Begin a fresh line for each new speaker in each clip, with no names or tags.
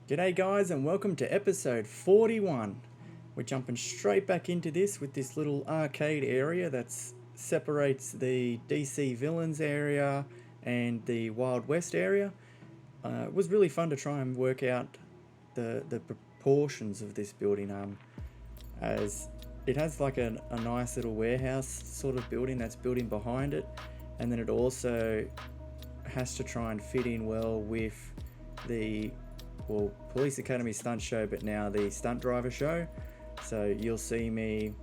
G'day guys and welcome to episode 41. We're jumping straight back into this with this little arcade area that separates the DC Villains area and the Wild West area. It was really fun to try and work out the proportions of this building, as it has like a nice little warehouse sort of building that's building behind it, and then it also has to try and fit in well with the Police Academy stunt show, but now the stunt driver show. So you'll see me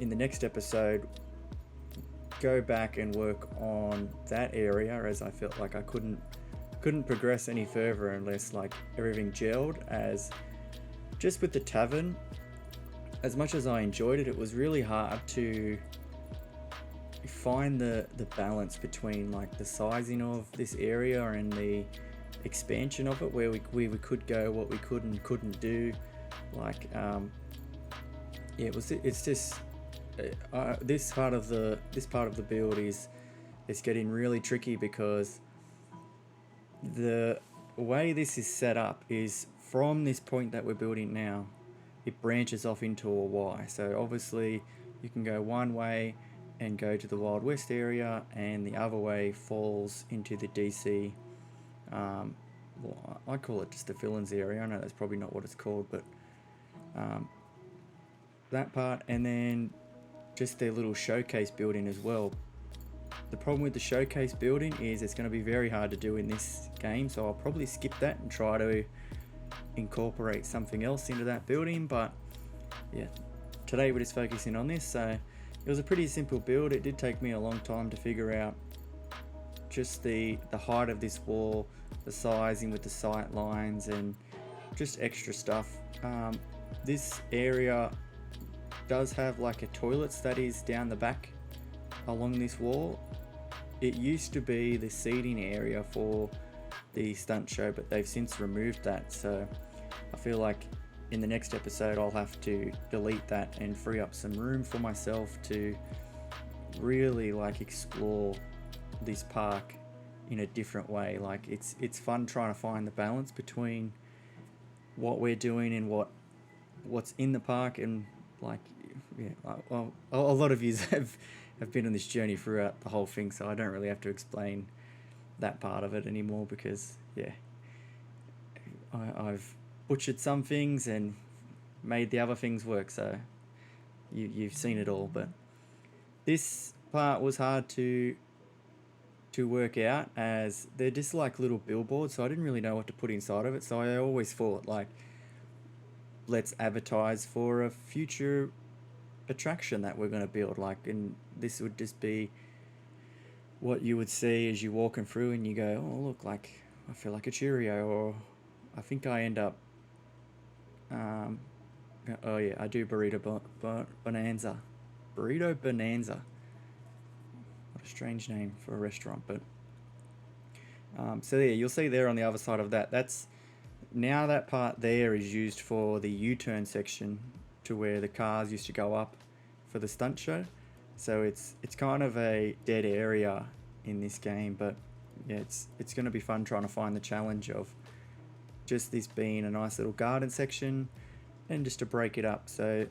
in the next episode go back and work on that area, as I felt like I couldn't progress any further unless like everything gelled. As just with the tavern, as much as I enjoyed it, it was really hard to find the balance between like the sizing of this area and the expansion of it, where we could go, what we could and couldn't do. Like it's just this part of the build is getting really tricky, because the way this is set up is from this point that we're building now, it branches off into a Y. So obviously you can go one way and go to the Wild West area, and the other way falls into the DC. I call it just the villains area. I know that's probably not what it's called, but that part, and then just their little showcase building as well. The problem with the showcase building is it's going to be very hard to do in this game, so I'll probably skip that and try to incorporate something else into that building. But yeah, today we're just focusing on this. So it was a pretty simple build. It did take me a long time to figure out just the height of this wall, the sizing with the sight lines, and just extra stuff. This area does have like a toilets that is down the back along this wall. It used to be the seating area for the stunt show, but they've since removed that. So I feel like in the next episode I'll have to delete that and free up some room for myself to really like explore this park in a different way. Like it's fun trying to find the balance between what we're doing and what's in the park. And like, yeah, well, a lot of you have been on this journey throughout the whole thing, so I don't really have to explain that part of it anymore, because yeah, I've butchered some things and made the other things work. So you've seen it all. But this part was hard to work out, as they're just like little billboards, so I didn't really know what to put inside of it. So I always thought, like, let's advertise for a future attraction that we're going to build, like, and this would just be what you would see as you're walking through and you go, oh look, like I feel like a Cheerio, or I think I end up oh yeah, I do burrito bonanza. What a strange name for a restaurant. But so yeah, you'll see there on the other side of that, that's now that part there is used for the U-turn section, to where the cars used to go up for the stunt show. So it's kind of a dead area in this game. But yeah, it's going to be fun trying to find the challenge of just this being a nice little garden section, and just to break it up. So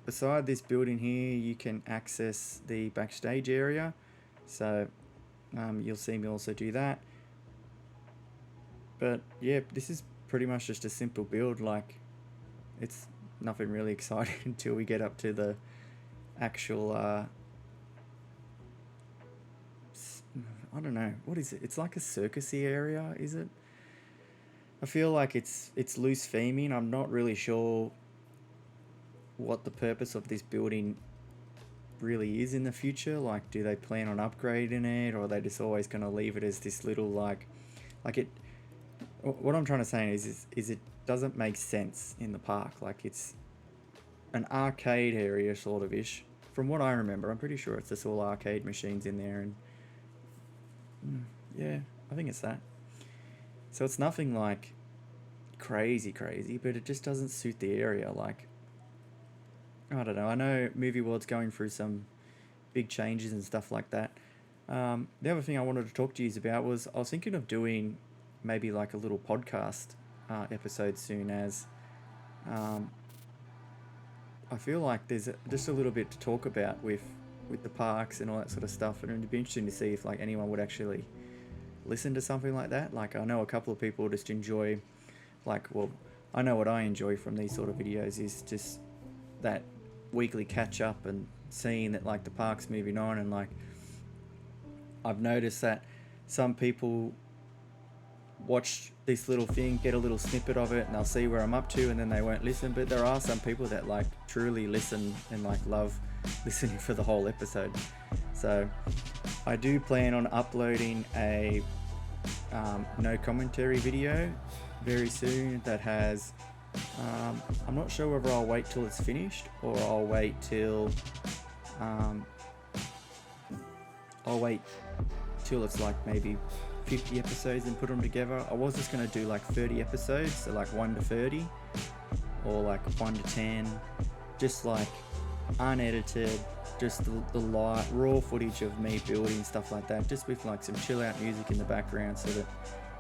beside this building here, you can access the backstage area. So you'll see me also do that. But yeah, this is pretty much just a simple build. Like, it's nothing really exciting until we get up to the actual I don't know, what is it? It's like a circusy area, is it? I feel like it's loose theming. I'm not really sure what the purpose of this building really is in the future. Like, do they plan on upgrading it, or are they just always going to leave it as this little like it? What I'm trying to say is it doesn't make sense in the park. Like, it's an arcade area sort of ish, from what I remember. I'm pretty sure it's just all arcade machines in there, and yeah, I think it's that. So it's nothing like crazy, but it just doesn't suit the area. Like, I don't know. I know Movie World's going through some big changes and stuff like that. The other thing I wanted to talk to you about was, I was thinking of doing maybe like a little podcast episode soon, as I feel like there's just a little bit to talk about with the parks and all that sort of stuff, and it'd be interesting to see if like anyone would actually listen to something like that. Like, I know a couple of people just enjoy, like, well, I know what I enjoy from these sort of videos is just that weekly catch up and seeing that like the park's moving on, and like I've noticed that some people watch this little thing, get a little snippet of it, and they'll see where I'm up to, and then they won't listen. But there are some people that like truly listen and like love listening for the whole episode. So I do plan on uploading a no commentary video very soon that has I'm not sure whether I'll wait till it's finished or I'll wait till it's like maybe 50 episodes and put them together. I was just going to do like 30 episodes, so like 1 to 30 or like 1 to 10, just like unedited, just the light raw footage of me building, stuff like that, just with like some chill out music in the background, so that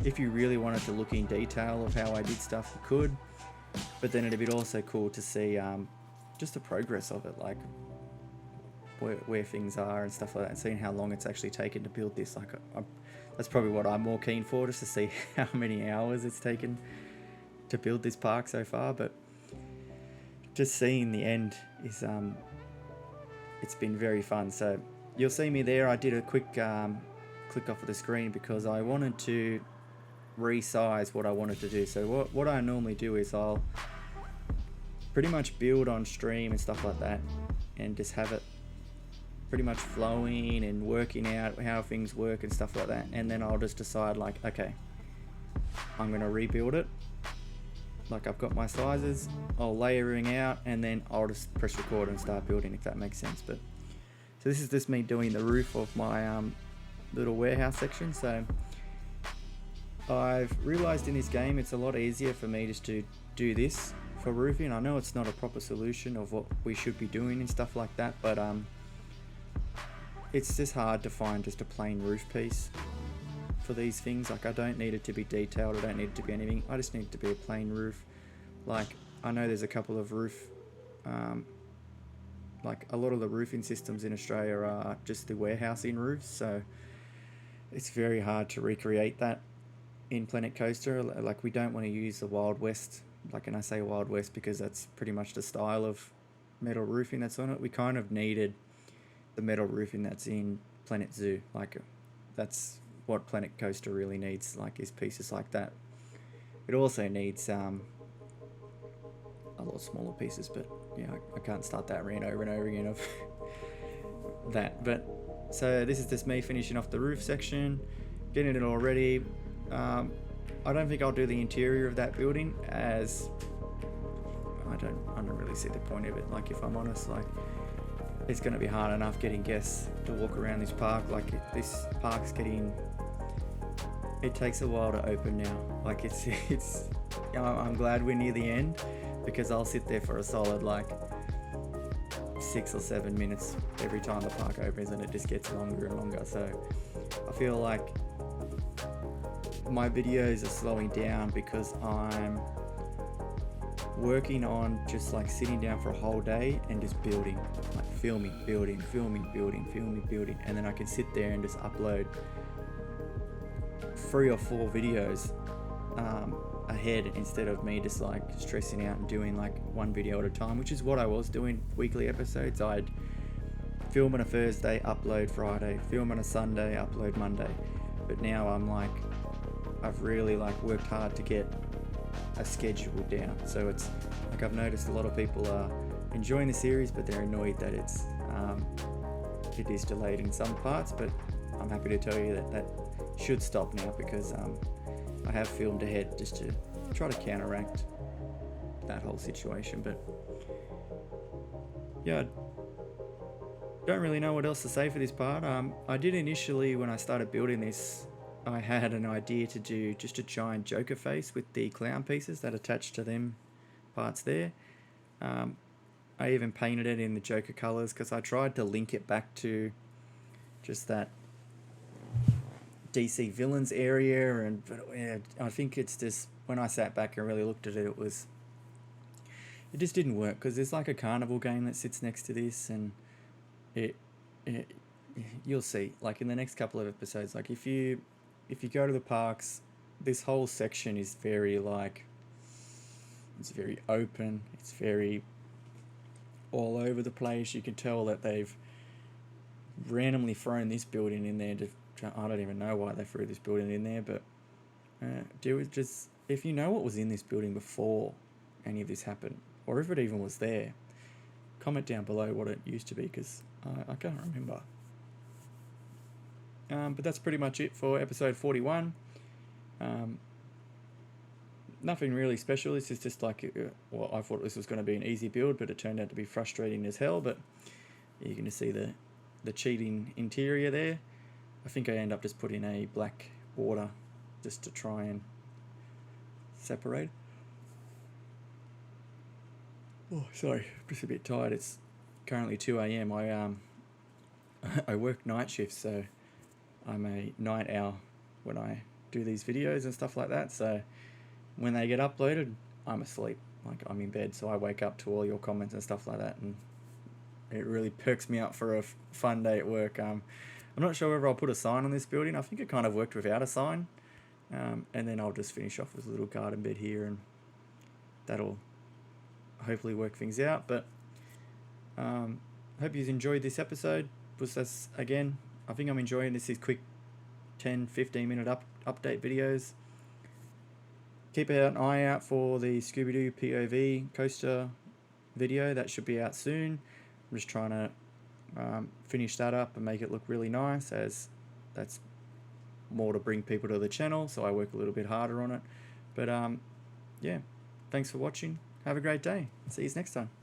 if you really wanted to look in detail of how I did stuff, you could. But then it'd be also cool to see just the progress of it, like where things are and stuff like that, and seeing how long it's actually taken to build this. Like that's probably what I'm more keen for, just to see how many hours it's taken to build this park so far. But just seeing the end is it's been very fun. So you'll see me there. I did a quick click off of the screen because I wanted to resize what I wanted to do. So what I normally do is I'll pretty much build on stream and stuff like that, and just have it pretty much flowing and working out how things work and stuff like that. And then I'll just decide like, okay, I'm going to rebuild it. Like I've got my sizes, I'll lay everything out, and then I'll just press record and start building, if that makes sense. But so this is just me doing the roof of my little warehouse section. So I've realized in this game it's a lot easier for me just to do this for roofing. I know it's not a proper solution of what we should be doing and stuff like that, but it's just hard to find just a plain roof piece for these things. Like I don't need it to be detailed, I don't need it to be anything, I just need it to be a plain roof. Like I know there's a couple of roof like a lot of the roofing systems in Australia are just the warehousing roofs, so it's very hard to recreate that in Planet Coaster. Like we don't want to use the Wild West, like, and I say Wild West because that's pretty much the style of metal roofing that's on it. We kind of needed the metal roofing that's in Planet Zoo. Like that's what Planet Coaster really needs, like, is pieces like that. It also needs a lot smaller pieces, but yeah, I can't start that rant over and over again of that. But so this is just me finishing off the roof section, getting it all ready. I don't think I'll do the interior of that building, as I don't really see the point of it. Like if I'm honest, like it's going to be hard enough getting guests to walk around this park. Like this park's it takes a while to open now. Like it's I'm glad we're near the end, because I'll sit there for a solid like 6 or 7 minutes every time the park opens, and it just gets longer and longer. So I feel like my videos are slowing down because I'm working on just like sitting down for a whole day and just building, like filming, building, and then I can sit there and just upload 3 or 4 videos ahead, instead of me just like stressing out and doing like 1 video at a time, which is what I was doing. Weekly episodes, I'd film on a Thursday, upload Friday, film on a Sunday, upload Monday. But now I'm like, I've really like worked hard to get a schedule down. So it's like I've noticed a lot of people are enjoying the series, but they're annoyed that it is delayed in some parts. But I'm happy to tell you that should stop now, because I have filmed ahead just to try to counteract that whole situation. But yeah, don't really know what else to say for this part. I did initially, when I started building this, I had an idea to do just a giant Joker face with the clown pieces that attach to them parts there. I even painted it in the Joker colours, because I tried to link it back to just that DC villains area, but yeah, I think it's just when I sat back and really looked at it, it just didn't work, because there's like a carnival game that sits next to this, and it you'll see, like in the next couple of episodes, like if you go to the parks, this whole section is very like, it's very open, it's very all over the place. You can tell that they've randomly thrown this building in there I don't even know why they threw this building in there, but just, if you know what was in this building before any of this happened, or if it even was there, comment down below what it used to be, because I can't remember. But that's pretty much it for episode 41. Nothing really special. This is just like, well, I thought this was going to be an easy build, but it turned out to be frustrating as hell. But you can just see the cheating interior there. I think I end up just putting a black border just to try and separate. Oh, sorry, just a bit tired. It's currently 2 a.m. I work night shifts, so I'm a night owl when I do these videos and stuff like that. So when they get uploaded, I'm asleep. Like, I'm in bed, so I wake up to all your comments and stuff like that, and it really perks me up for a fun day at work. I'm not sure whether I'll put a sign on this building. I think it kind of worked without a sign. And then I'll just finish off with a little garden bed here, and that'll hopefully work things out. But hope you've enjoyed this episode. Again, I think I'm enjoying this. Is quick 10-15 minute update videos. Keep an eye out for the Scooby-Doo POV coaster video. That should be out soon. I'm just trying to finish that up and make it look really nice, as that's more to bring people to the channel, so I work a little bit harder on it. But yeah, thanks for watching. Have a great day. See you next time.